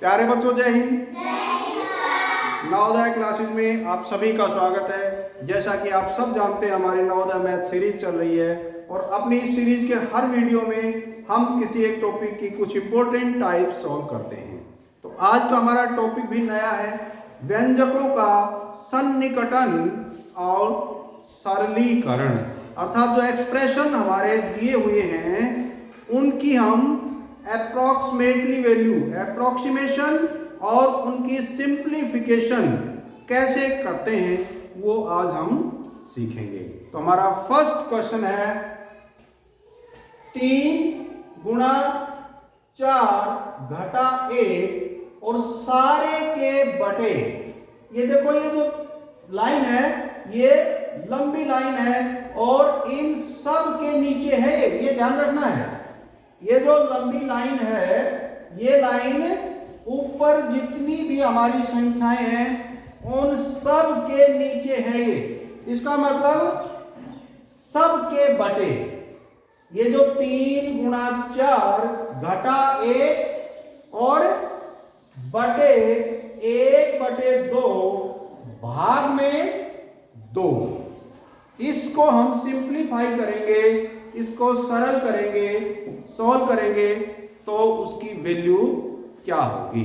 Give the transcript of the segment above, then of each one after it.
प्यारे बच्चों, जय हिंद। नवोदय क्लासेज में आप सभी का स्वागत है। जैसा कि आप सब जानते हैं, हमारी नवोदय मैथ सीरीज चल रही है और अपनी इस सीरीज के हर वीडियो में हम किसी एक टॉपिक की कुछ इंपॉर्टेंट टाइप सॉल्व करते हैं। तो आज का हमारा टॉपिक भी नया है, व्यंजकों का सन्निकटन और सरलीकरण। अर्थात जो एक्सप्रेशन हमारे दिए हुए हैं उनकी हम अप्रॉक्सीमेटली वैल्यू, अप्रॉक्सीमेशन और उनकी सिंप्लीफिकेशन कैसे करते हैं वो आज हम सीखेंगे। तो हमारा फर्स्ट क्वेश्चन है 3 गुणा 4 घटा 1 और सारे के बटे। ये देखो, ये जो लाइन है ये लंबी लाइन है और इन सब के नीचे है, ये ध्यान रखना है। ये जो लंबी लाइन है ये लाइन ऊपर जितनी भी हमारी संख्याएं हैं उन सब के नीचे है। ये इसका मतलब सब के बटे। ये जो 3 गुणा 4 घटा 1 और बटे 1/2 भाग में 2, इसको हम सिंप्लीफाई करेंगे, इसको सरल करेंगे, सॉल्व करेंगे तो उसकी वैल्यू क्या होगी।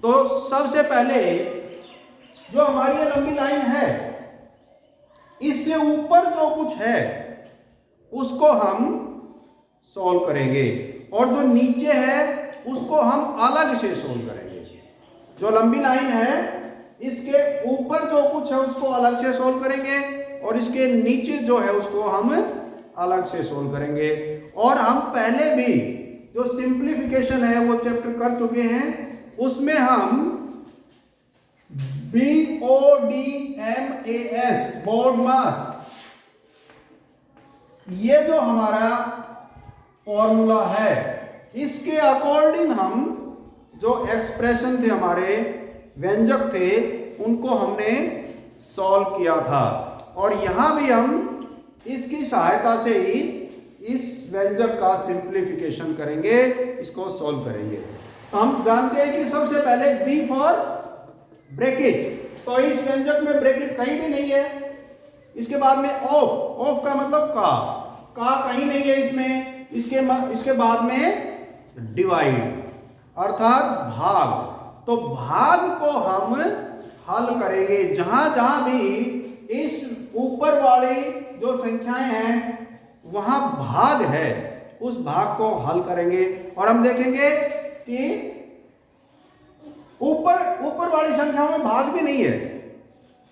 तो सबसे पहले जो हमारी ये लंबी लाइन है इससे ऊपर जो कुछ है उसको हम सॉल्व करेंगे और जो नीचे है उसको हम अलग से सॉल्व करेंगे। जो लंबी लाइन है इसके ऊपर जो कुछ है उसको अलग से सॉल्व करेंगे और इसके नीचे जो है उसको हम अलग से सॉल्व करेंगे। और हम पहले भी जो सिंप्लीफिकेशन है वो चैप्टर कर चुके हैं, उसमें हम BODMAS, BODMAS, ये जो हमारा फॉर्मूला है इसके अकॉर्डिंग हम जो एक्सप्रेशन थे, हमारे व्यंजक थे, उनको हमने सॉल्व किया था। और यहां भी हम इसकी सहायता से ही इस व्यंजक का सिंप्लीफिकेशन करेंगे, इसको सॉल्व करेंगे। तो हम जानते हैं कि सबसे पहले B फॉर ब्रैकेट, तो इस व्यंजक में ब्रैकेट कहीं भी नहीं है। इसके बाद में ऑफ का मतलब का कहीं नहीं है इसमें। इसके बाद में डिवाइड अर्थात भाग। तो भाग को हम हल करेंगे, जहां जहां भी इस ऊपर वाली जो संख्याएं हैं वहां भाग है उस भाग को हल करेंगे और हम देखेंगे कि ऊपर वाली संख्याओं में भाग भी नहीं है।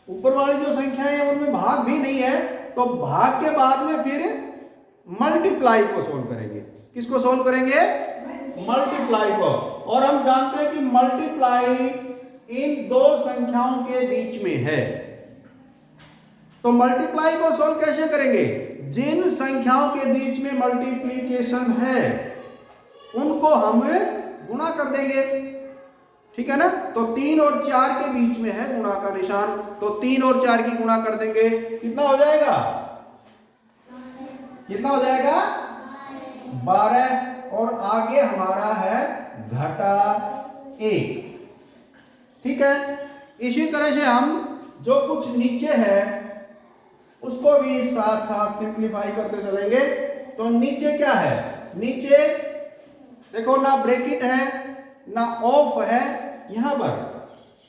ऊपर वाली जो संख्याएं हैं उनमें भाग भी नहीं है, तो भाग के बाद में फिर मल्टीप्लाई को सोल्व करेंगे। किसको सोल्व करेंगे? मल्टीप्लाई को। और हम जानते हैं कि मल्टीप्लाई इन दो संख्याओं के बीच में है। तो मल्टीप्लाई को सोल्व कैसे करेंगे? जिन संख्याओं के बीच में मल्टीप्लिकेशन है उनको हम गुणा कर देंगे, ठीक है ना। तो 3 और 4 के बीच में है गुणा का निशान, तो 3 और 4 की गुणा कर देंगे। कितना हो जाएगा? कितना हो जाएगा? 12। और आगे हमारा है घटा 1, ठीक है। इसी तरह से हम जो कुछ नीचे है उसको भी साथ साथ सिंप्लीफाई करते चलेंगे। तो नीचे क्या है? नीचे देखो, ना ब्रैकेट है ना ऑफ है यहां पर,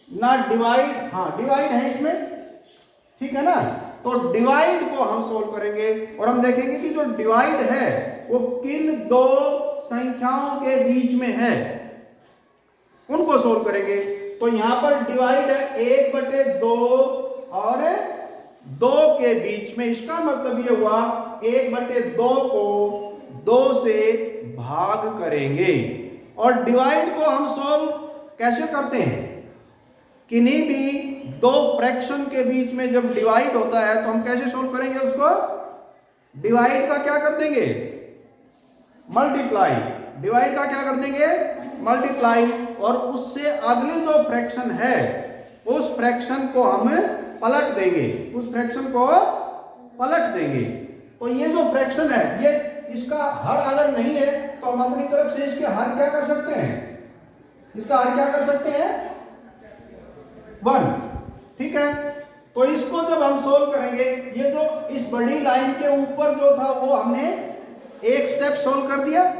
ना डिवाइड, हाँ डिवाइड है इसमें, ठीक है ना। तो डिवाइड को हम सोल्व करेंगे और हम देखेंगे कि जो डिवाइड है वो किन दो संख्याओं के बीच में है, उनको सोल्व करेंगे। तो यहां पर डिवाइड है 1/2 और 2 के बीच में। इसका मतलब ये हुआ 1/2 को 2 से भाग करेंगे। और डिवाइड को हम सॉल्व कैसे करते हैं? किन्हीं भी दो फ्रैक्शन के बीच में जब डिवाइड होता है तो हम कैसे सॉल्व करेंगे उसको? डिवाइड का क्या कर देंगे? मल्टीप्लाई। डिवाइड का क्या कर देंगे? मल्टीप्लाई। और उससे अगली जो फ्रैक्शन है उस फ्रैक्शन को हम पलट देंगे, उस फ्रैक्शन को पलट देंगे। तो ये जो फ्रैक्शन है ये इसका हर अलग नहीं है, तो हम अपनी तरफ से इसके हर क्या कर सकते हैं? इसका हर क्या कर सकते हैं 1, ठीक है। तो इसको जब हम सोल्व करेंगे, ये जो इस बड़ी लाइन के ऊपर जो था वो हमने एक स्टेप सोल्व कर दिया,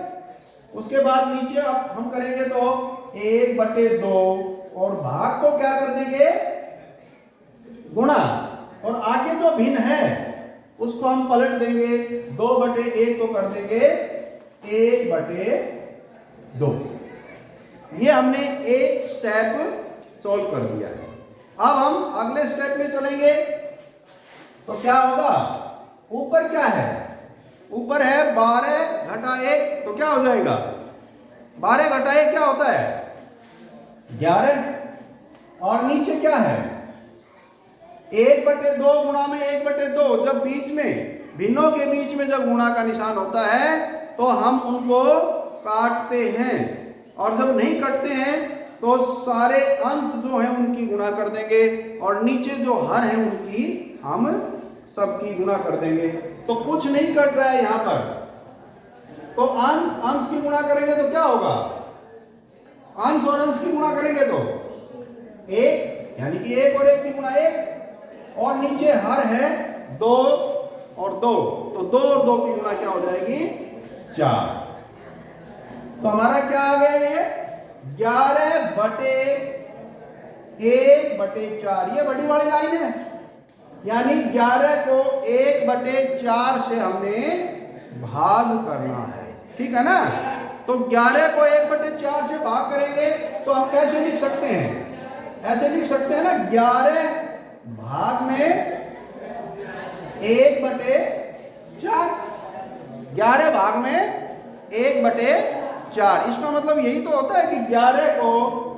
उसके बाद नीचे अब हम करेंगे तो 1/2 और भाग को क्या कर देंगे गुणा, और आगे जो भिन्न है उसको हम पलट देंगे, 2/1 को कर देंगे 1/2। ये हमने एक स्टेप सोल्व कर दिया है। अब हम अगले स्टेप में चलेंगे तो क्या होगा, ऊपर क्या है, ऊपर है 12 घटा 1, तो क्या हो जाएगा 12 घटा 1 क्या होता है 11, और नीचे क्या है 1/2 गुणा में 1/2। जब बीच में भिन्नों के बीच में जब गुणा का निशान होता है तो हम उनको काटते हैं, और जब नहीं कटते हैं तो सारे अंश जो हैं उनकी गुणा कर देंगे, और नीचे जो हर है उनकी हम सबकी गुणा कर देंगे। तो कुछ नहीं कट रहा है यहां पर, तो अंश अंश की गुणा करेंगे तो क्या होगा, अंश और अंश की गुणा करेंगे तो 1, यानी कि 1 और 1 की गुणा 1, और नीचे हर है 2 और 2, तो 2 और 2 की गुणा क्या हो जाएगी 4। तो हमारा क्या आ गया ये 11/1/4, ये बड़ी वाली लाइन है, यानी 11 को 1/4 से हमने भाग करना है, ठीक है ना। तो 11 को 1/4 से भाग करेंगे तो हम कैसे लिख सकते हैं, ऐसे लिख सकते हैं ना, 11 भाग में 1/4, 11 भाग में 1/4। इसका मतलब यही तो होता है कि 11 को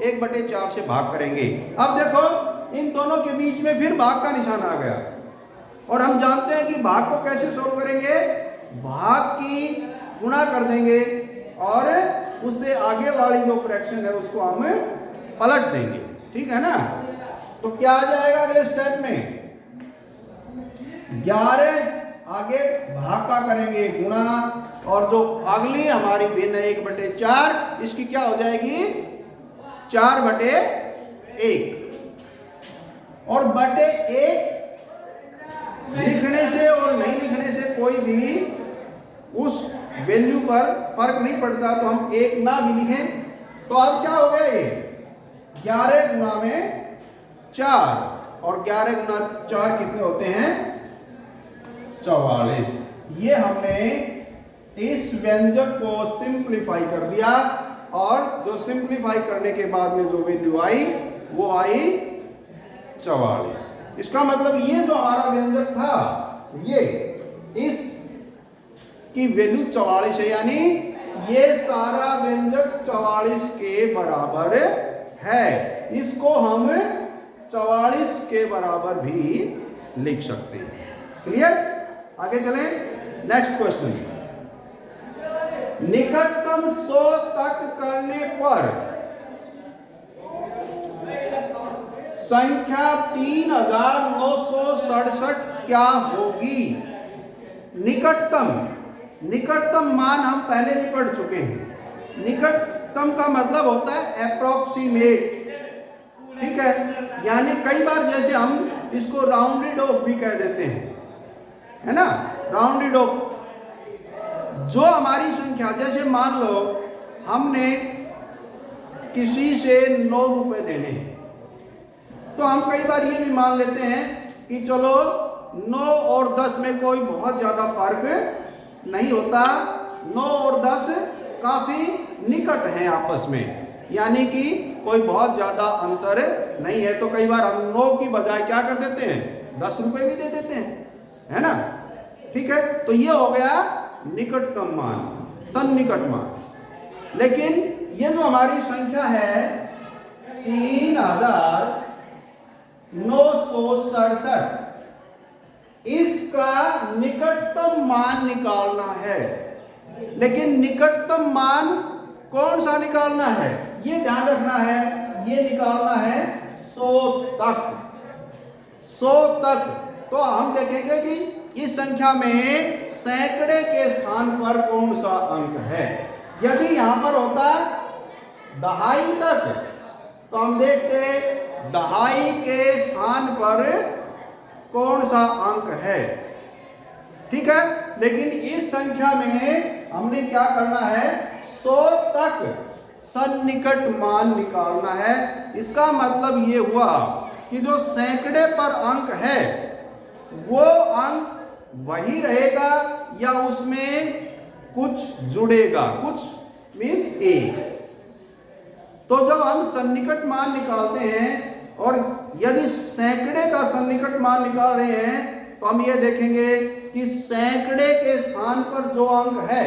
1/4 से भाग करेंगे। अब देखो इन दोनों के बीच में फिर भाग का निशान आ गया, और हम जानते हैं कि भाग को कैसे सोल्व करेंगे, भाग की गुणा कर देंगे और उससे आगे वाली जो फ्रैक्शन है उसको हम पलट देंगे, ठीक है ना। तो क्या आ जाएगा अगले स्टेप में, 11 आगे भाग का करेंगे गुणा, और जो अगली हमारी भिन्न है 1/4, इसकी क्या हो जाएगी 4/1, और बटे 1 लिखने से और नहीं लिखने से कोई भी उस वैल्यू पर फर्क नहीं पड़ता, तो हम 1 ना भी लिखें तो अब क्या हो गया, ये 11 गुणा में 4, और 11 गुणा 4 कितने होते हैं 44। ये हमने इस व्यंजक को सिंप्लीफाई कर दिया, और जो सिंप्लीफाई करने के बाद में जो वैल्यू आई वो आई 44। इसका मतलब ये जो हमारा व्यंजक था ये इस की वैल्यू 44 है, यानी ये सारा व्यंजक 44 के बराबर है। इसको हम 44 के बराबर भी लिख सकते हैं। क्लियर, आगे चलें, नेक्स्ट क्वेश्चन। निकटतम 100 तक करने पर संख्या 3967 क्या होगी। निकटतम मान हम पहले भी पढ़ चुके हैं। निकटतम का मतलब होता है अप्रोक्सीमेट, ठीक है। यानी कई बार जैसे हम इसको राउंडेड ऑफ भी कह देते हैं, है ना, राउंडेड ऑफ। जो हमारी संख्या, जैसे मान लो हमने किसी से 9 रुपए देने, तो हम कई बार ये भी मान लेते हैं कि चलो 9 और 10 में कोई बहुत ज्यादा फर्क नहीं होता, 9 और 10 काफी निकट हैं आपस में, यानी कि कोई बहुत ज्यादा अंतर नहीं है। तो कई बार हम 9 की बजाय क्या कर देते हैं 10 रुपए भी दे देते हैं, है ना, ठीक है। तो ये हो गया निकटतम मान, सन्निकट मान। लेकिन ये जो हमारी संख्या है 3967, इसका निकटतम मान निकालना है। लेकिन निकटतम मान कौन सा निकालना है, ये ध्यान रखना है, ये निकालना है 100 तक। 100 तक तो हम देखेंगे कि इस संख्या में सैकड़े के स्थान पर कौन सा अंक है। यदि यहां पर होता दहाई तक, तो हम देखते दहाई के स्थान पर कौन सा अंक है। ठीक है, लेकिन इस संख्या में हमने क्या करना है, 100 तक सन्निकट मान निकालना है। इसका मतलब ये हुआ कि जो सैकड़े पर अंक है वो अंक वही रहेगा या उसमें कुछ जुड़ेगा, कुछ मीन्स एक। तो जब हम सन्निकट मान निकालते हैं और यदि सैकड़े का सन्निकट मान निकाल रहे हैं तो हम ये देखेंगे कि सैकड़े के स्थान पर जो अंक है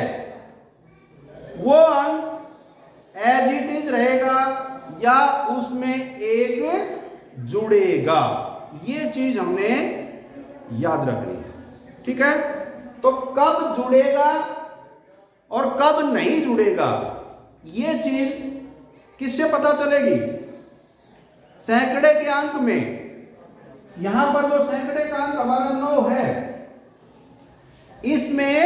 वो अंक एज इट इज रहेगा या उसमें एक जुड़ेगा। ये चीज हमने याद रखनी है। ठीक है, तो कब जुड़ेगा और कब नहीं जुड़ेगा ये चीज किससे पता चलेगी, सैकड़े के अंक में। यहां पर जो सैकड़े का अंक हमारा 9 है, इसमें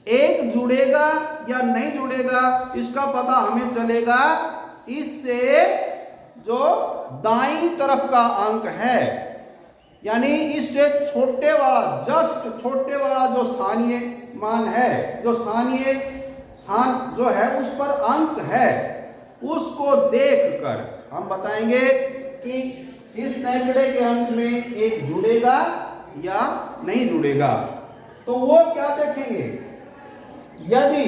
एक जुड़ेगा या नहीं जुड़ेगा इसका पता हमें चलेगा इससे जो दाईं तरफ का अंक है, यानी इससे छोटे वाला, जस्ट छोटे वाला जो स्थानीय मान है, जो स्थानीय स्थान जो है उस पर अंक है, उसको देखकर हम बताएंगे कि इस सैकड़े के अंक में एक जुड़ेगा या नहीं जुड़ेगा। तो वो क्या देखेंगे, यदि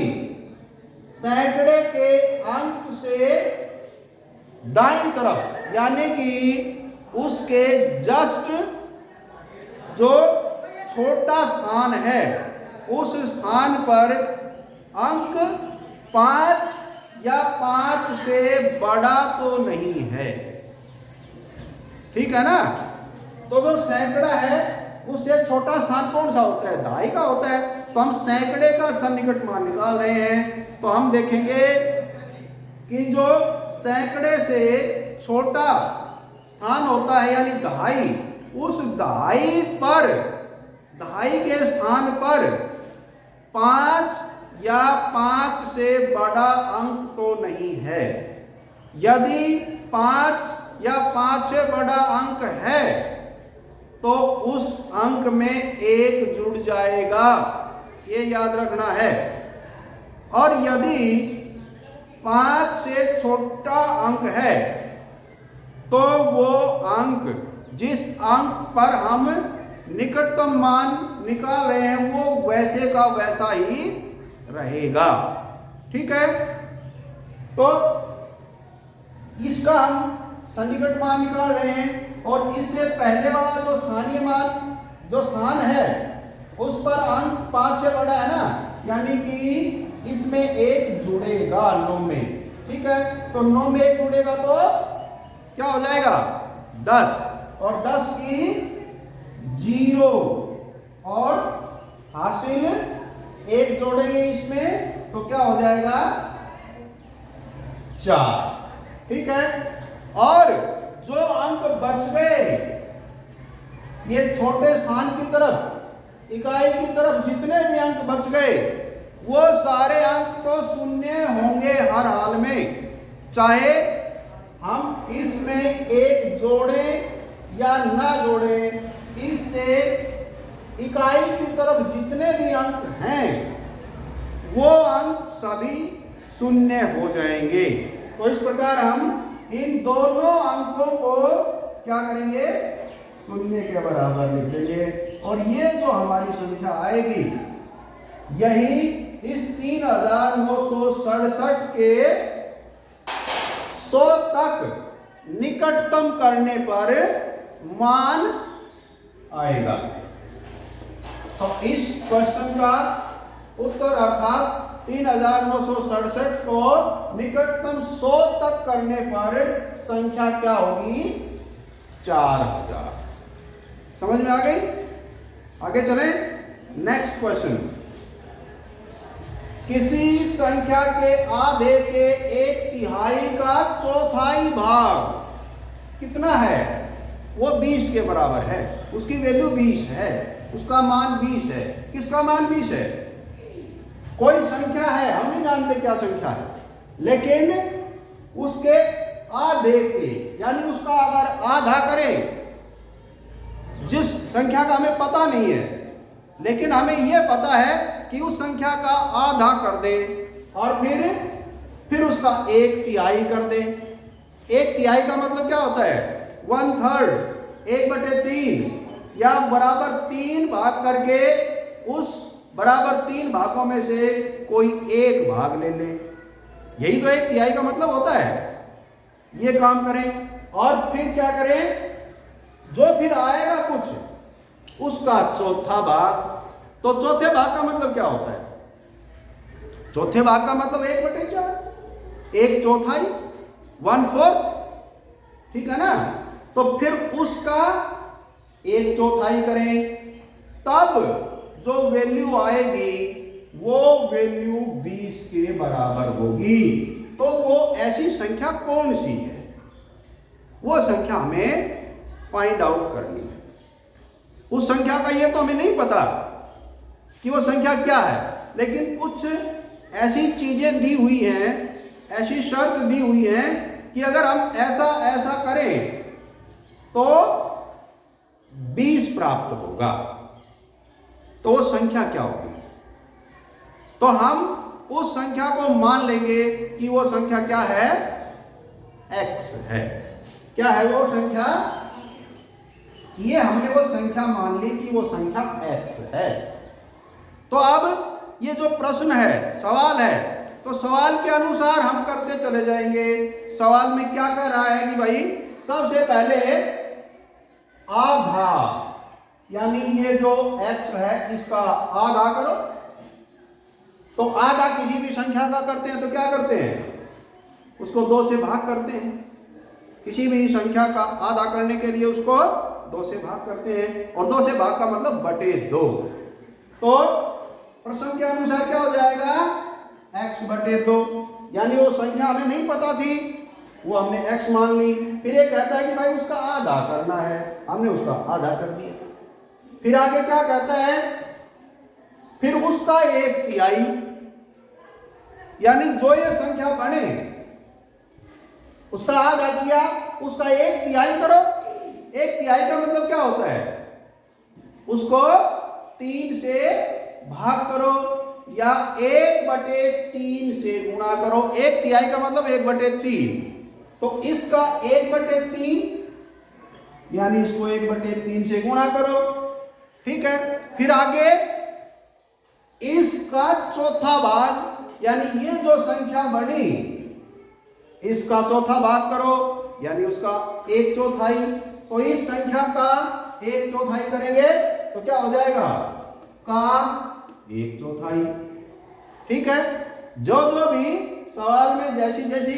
सैकड़े के अंक से दाईं तरफ यानी कि उसके जस्ट जो छोटा स्थान है उस स्थान पर अंक 5 या 5 से बड़ा तो नहीं है। ठीक है ना, तो जो सैकड़ा है उससे छोटा स्थान कौन सा होता है, दहाई का होता है। तो हम सैकड़े का सन्निकट मान निकाल रहे हैं तो हम देखेंगे कि जो सैकड़े से छोटा स्थान होता है यानी दहाई, उस दहाई पर, दहाई के स्थान पर 5 या 5 से बड़ा अंक तो नहीं है। यदि 5 या 5 से बड़ा अंक है तो उस अंक में एक जुड़ जाएगा, ये याद रखना है। और यदि 5 से छोटा अंक है तो वो अंक, जिस अंक पर हम निकटतम मान निकाल रहे हैं वो वैसे का वैसा ही रहेगा। ठीक है, तो इसका हम सन्निकट मान निकाल रहे हैं और इससे पहले वाला जो स्थानीय मान, जो स्थान है उस पर अंक 5 से बड़ा है ना, यानी कि इसमें एक जुड़ेगा 9 में। ठीक है, तो 9 में एक जुड़ेगा तो क्या हो जाएगा 10, और 10 की 0 और हासिल एक जोड़ेंगे इसमें तो क्या हो जाएगा 4। ठीक है, और जो अंक बच गए ये छोटे स्थान की तरफ, इकाई की तरफ जितने भी अंक बच गए वो सारे अंक तो शून्य होंगे हर हाल में, चाहे हम इसमें एक जोड़ें या ना जोड़ें। इससे इकाई की तरफ जितने भी अंक हैं वो अंक सभी शून्य हो जाएंगे। तो इस प्रकार हम इन दोनों अंकों को क्या करेंगे, शून्य के बराबर लिख देंगे और ये जो हमारी संख्या आएगी यही इस 3967 के 100 तक निकटतम करने पर मान आएगा। तो इस क्वेश्चन का उत्तर अर्थात 3967 को निकटतम 100 तक करने पर संख्या क्या होगी 4000। समझ में आ गई? आगे चलें, नेक्स्ट क्वेश्चन। किसी संख्या के आधे के 1/3 का चौथाई भाग कितना है, वो 20 के बराबर है। उसकी वैल्यू 20 है, उसका मान 20 है। किसका मान 20 है? कोई संख्या है, हम नहीं जानते क्या संख्या है, लेकिन उसके आधे के, यानी उसका अगर आधा करें, जिस संख्या का हमें पता नहीं है लेकिन हमें यह पता है कि उस संख्या का आधा कर दें और फिर उसका 1/3 कर दें। 1/3 का मतलब क्या होता है? 1/3, 1/3, या बराबर 3 भाग करके उस बराबर 3 भागों में से कोई एक भाग ले ले। यही तो 1/3 का मतलब होता है। ये काम करें और फिर क्या करें, जो फिर आएगा कुछ उसका चौथा भाग। तो चौथे भाग का मतलब क्या होता है? चौथे भाग का मतलब 1/4, 1/4, 1/4, ठीक है ना। तो फिर उसका 1/4 करें, तब जो वैल्यू आएगी वो वैल्यू 20 के बराबर होगी। तो वो ऐसी संख्या कौन सी है, वो संख्या हमें फाइंड आउट करनी है। उस संख्या का ये तो हमें नहीं पता कि वो संख्या क्या है, लेकिन कुछ ऐसी चीजें दी हुई हैं, ऐसी शर्त दी हुई है कि अगर हम ऐसा ऐसा करें तो 20 प्राप्त होगा। तो वो संख्या क्या होगी? तो हम उस संख्या को मान लेंगे कि वो संख्या क्या है? x है। क्या है वो संख्या? ये हमने वो संख्या मान ली कि वो संख्या x है। तो अब ये जो प्रश्न है, सवाल है, तो सवाल के अनुसार हम करते चले जाएंगे। सवाल में क्या कह रहा है कि भाई सबसे पहले आधा, यानी ये जो x है इसका आधा करो। तो आधा किसी भी संख्या का करते हैं तो क्या करते हैं? उसको 2 से भाग करते हैं। किसी भी संख्या का आधा करने के लिए उसको 2 से भाग करते हैं, और 2 से भाग का मतलब बटे 2। तो प्रश्न के अनुसार क्या हो जाएगा? x/2, यानी वो संख्या हमें नहीं पता थी, वो हमने x मान ली। फिर ये कहता है कि भाई उसका आधा करना है, हमने उसका आधा कर दिया। फिर आगे क्या कहता है? फिर उसका 1/3, यानी जो ये संख्या बने उसका आधा किया, उसका 1/3 करो। 1/3 का मतलब क्या होता है? उसको 3 से भाग करो या 1/3 से गुणा करो। 1/3 का मतलब 1/3। तो इसका 1/3, यानी इसको 1/3 से गुणा करो, ठीक है। फिर आगे इसका चौथा भाग, यानी ये जो संख्या बनी इसका चौथा भाग करो, यानी उसका 1/4। तो इस संख्या का 1/4 करेंगे तो क्या हो जाएगा? का 1/4, ठीक है। जो जो भी सवाल में जैसी जैसी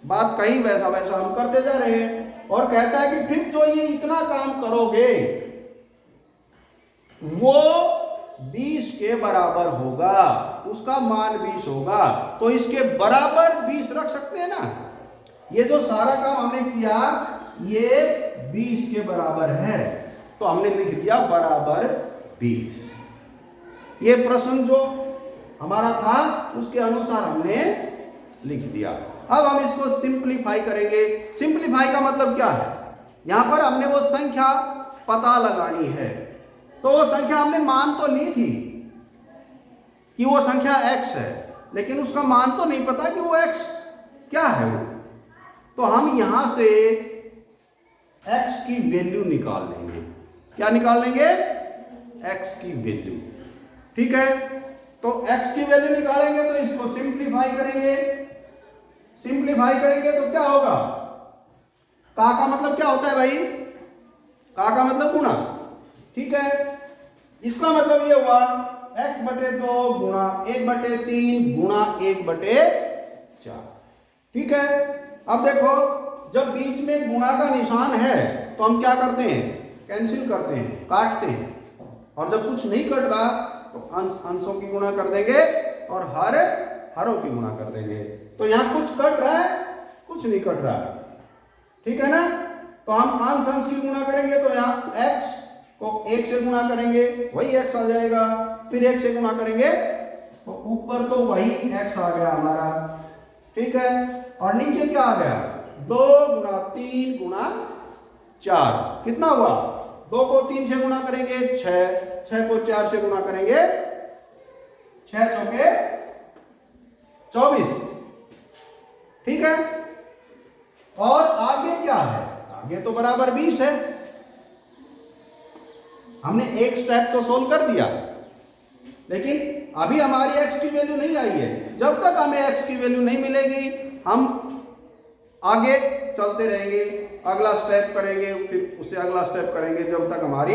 बात कही वैसा वैसा हम करते जा रहे हैं। और कहता है कि फिर जो ये इतना काम करोगे वो 20 के बराबर होगा, उसका मान 20 होगा। तो इसके बराबर 20 रख सकते हैं ना। ये जो सारा काम हमने किया ये 20 के बराबर है, तो हमने लिख दिया बराबर 20। ये प्रश्न जो हमारा था उसके अनुसार हमने लिख दिया। अब हम इसको सिंप्लीफाई करेंगे। सिंप्लीफाई का मतलब क्या है? यहां पर हमने वो संख्या पता लगानी है। तो वो संख्या हमने मान तो ली थी कि वो संख्या x है, लेकिन उसका मान तो नहीं पता कि वो x क्या है वो। तो हम यहां से x की वैल्यू निकाल लेंगे। क्या निकाल लेंगे? x की वैल्यू, ठीक है। तो x की वैल्यू निकालेंगे तो इसको सिंप्लीफाई करेंगे। सिंप्लीफाई करेंगे तो क्या होगा? का मतलब क्या होता है भाई? का मतलब गुणा, ठीक है। इसका मतलब ये हुआ x/2 गुणा 1/3 गुणा 1/4, ठीक है। अब देखो जब बीच में गुणा का निशान है तो हम क्या करते हैं? कैंसिल करते हैं, काटते हैं। और जब कुछ नहीं कट रहा तो अंश अंशों की गुणा कर देंगे और हर हरों की गुणा कर देंगे। तो यहां कुछ कट रहा है, कुछ नहीं कट रहा है, ठीक है ना। तो हम अंश अंश की गुणा करेंगे तो यहाँ x को 1 से गुणा करेंगे, वही x आ जाएगा। फिर 1 से गुणा करेंगे तो ऊपर तो वही x आ गया हमारा, ठीक है। और नीचे क्या आ गया, 2 गुणा 3 गुणा 4, कितना हुआ, 2 को 3 से गुणा करेंगे 6, 6 को 4 से गुणा करेंगे 6 चौके 24, ठीक है। और आगे क्या है, आगे तो बराबर 20 है। हमने एक स्टेप तो सोल्व कर दिया, लेकिन अभी हमारी x की वैल्यू नहीं आई है। जब तक हमें x की वैल्यू नहीं मिलेगी हम आगे चलते रहेंगे, अगला स्टेप करेंगे, फिर उससे अगला स्टेप करेंगे, जब तक हमारी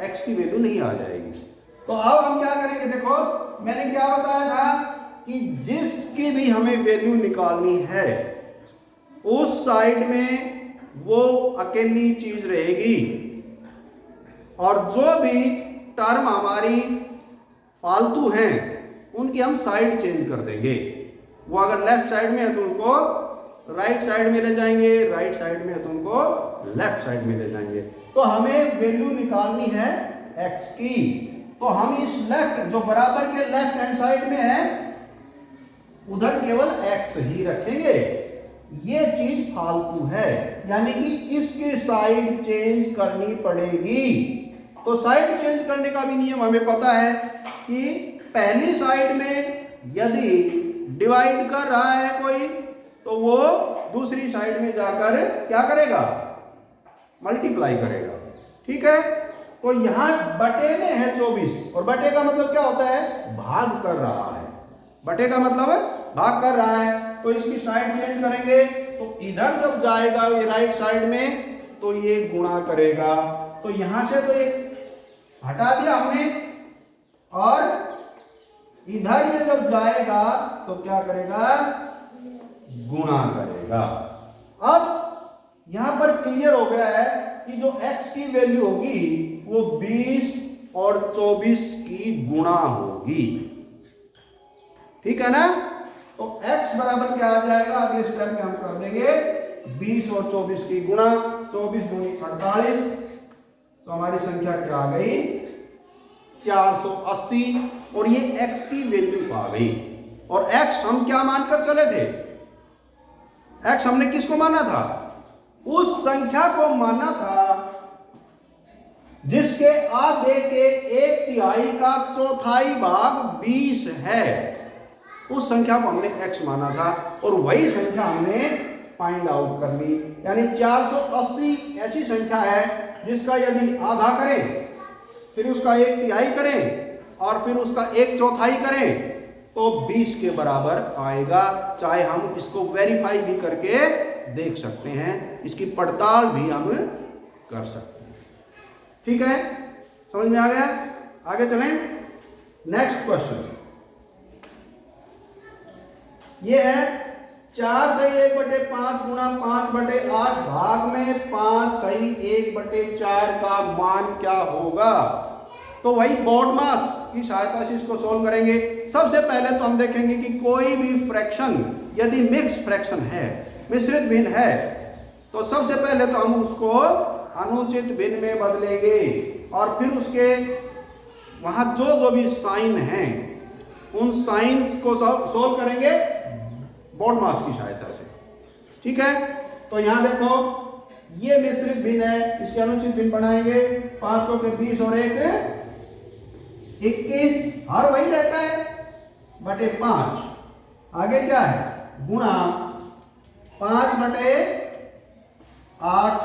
x की वैल्यू नहीं आ जाएगी। तो अब हम क्या करेंगे, देखो मैंने क्या बताया था कि जिसकी भी हमें वैल्यू निकालनी है उस साइड में वो अकेली चीज रहेगी, और जो भी टर्म हमारी फालतू हैं उनकी हम साइड चेंज कर देंगे। वो अगर लेफ्ट साइड में है तो उनको राइट साइड में ले जाएंगे, राइट साइड में है तो उनको लेफ्ट साइड में ले जाएंगे। तो हमें वैल्यू निकालनी है x की, तो हम इस लेफ्ट जो बराबर के लेफ्ट हैंड साइड में है उधर केवल x ही रखेंगे। ये चीज फालतू है, यानी कि इसकी साइड चेंज करनी पड़ेगी। तो साइड चेंज करने का भी नियम हमें पता है कि पहली साइड में यदि डिवाइड कर रहा है कोई तो वो दूसरी साइड में जाकर क्या करेगा, मल्टीप्लाई करेगा, ठीक है। तो यहां बटे में है 24, और बटे का मतलब क्या होता है, भाग कर रहा है। बटे का मतलब है भाग कर रहा है, तो इसकी साइड चेंज करेंगे तो इधर जब जाएगा ये राइट साइड में तो ये गुणा करेगा। तो यहां से तो ये हटा दिया हमने, और इधर ये जब जाएगा तो क्या करेगा, गुणा करेगा। अब यहां पर क्लियर हो गया है कि जो x की वैल्यू होगी वो 20 और 24 की गुणा होगी, ठीक है ना। तो x बराबर क्या आ जाएगा, अगले स्टेप में हम कर देंगे 20 और 24 की गुणा, 24 गुणी 48, तो हमारी संख्या क्या आ गई, 480, और ये x की वैल्यू आ गई। और x हम क्या मानकर चले थे, x हमने किसको माना था, उस संख्या को माना था जिसके आधे के 1/3 का चौथाई भाग 20 है, उस संख्या को हमने x माना था, और वही संख्या हमने फाइंड आउट कर ली। यानी 480 ऐसी संख्या है जिसका यदि आधा करें, फिर उसका 1/3 करें, और फिर उसका 1/4 करें तो 20 के बराबर आएगा। चाहे हम इसको वेरीफाई भी करके देख सकते हैं, इसकी पड़ताल भी हम कर सकते हैं, ठीक है। समझ में आ गया, आगे चलें। नेक्स्ट क्वेश्चन ये है 4 सही 1/5 गुणा 5/8 भाग में 5 सही 1/4 का मान क्या होगा। तो वही बोर्ड मास की सहायता से इसको सोल्व करेंगे। सबसे पहले तो हम देखेंगे कि कोई भी फ्रैक्शन यदि मिक्स फ्रैक्शन है, मिश्रित भिन्न है, तो सबसे पहले तो हम उसको अनुचित भिन्न में बदलेंगे, और फिर उसके वहां जो भी साइन हैं उन साइंस को सोल्व करेंगे बोर्ड मास की सहायता से, ठीक है। तो यहां देखो ये मिश्रित भिन्न है, इसके अनुचित भिन्न बनाएंगे, 5 के 20 और 1 21, हर वही रहता है बटे 5। आगे क्या है, गुणा 5/8,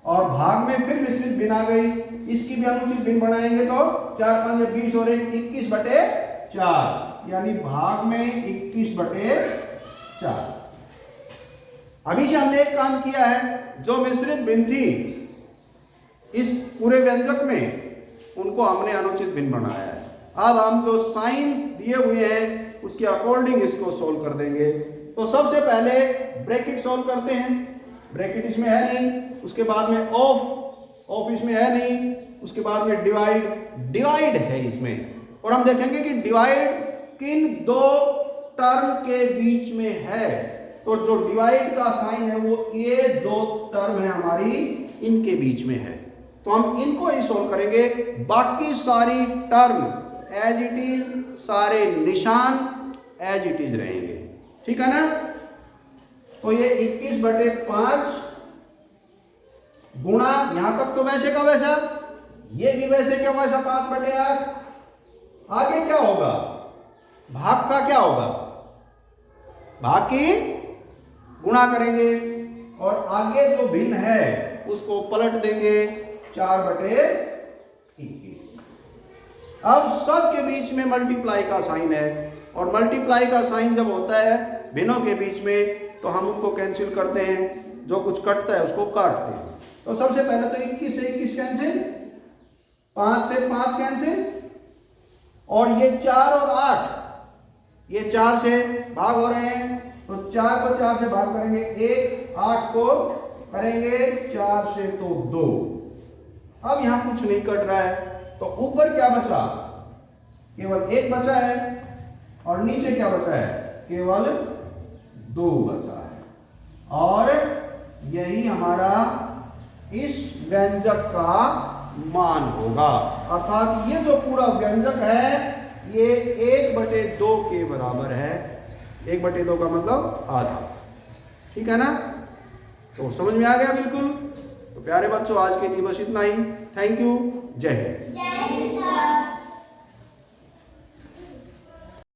और भाग में फिर मिश्रित भिन्न आ गई, इसकी भी अनुचित भिन्न बनाएंगे तो 4 5 20 और 1 21/4, यानी भाग में 21/4। अभी से हमने एक काम किया है, जो मिश्रित भिन्न थी इस पूरे व्यंजक में उनको हमने अनुचित भिन्न बनाया है। अब हम जो साइन दिए हुए हैं उसके अकॉर्डिंग इसको सोल्व कर देंगे। तो सबसे पहले ब्रैकेट सोल्व करते हैं, ब्रैकेट इसमें है नहीं, उसके बाद में ऑफ इसमें है नहीं, उसके बाद में डिवाइड है इसमें, और हम देखेंगे कि डिवाइड किन दो टर्म के बीच में है। तो जो डिवाइड का साइन है वो ये 2 टर्म है हमारी, इनके बीच में है, तो हम इनको ही सोल्व करेंगे। बाकी सारी टर्म एज इट इज, सारे निशान एज इट इज रहेंगे, ठीक है ना। तो ये 21/5 गुणा, यहां तक तो वैसे का वैसा, ये भी वैसे क्या वैसा 5/8। आगे क्या होगा, भाग का क्या होगा, भाग की गुणा करेंगे और आगे जो भिन्न है उसको पलट देंगे 4/21। अब सब के बीच में मल्टीप्लाई का साइन है, और मल्टीप्लाई का साइन जब होता है भिन्नों के बीच में तो हम उनको कैंसिल करते हैं, जो कुछ कटता है उसको काटते हैं। तो सबसे पहले तो 21 से 21 कैंसिल, 5 से 5 कैंसिल, और ये 4 और 8 ये 4 से भाग हो रहे हैं, तो 4 को 4 से भाग करेंगे 1, 8 को करेंगे 4 से तो 2। अब यहां कुछ नहीं कट रहा है, तो ऊपर क्या बचा, केवल 1 बचा है, और नीचे क्या बचा है, केवल 2 बचा है। और यही हमारा इस व्यंजक का मान होगा, अर्थात ये जो पूरा व्यंजक है ये 1/2 के बराबर है। 1/2 का मतलब आधा, ठीक है ना। तो समझ में आ गया बिल्कुल। तो प्यारे बच्चों, आज के लिए बस इतना ही। Thank you. जय हिंद।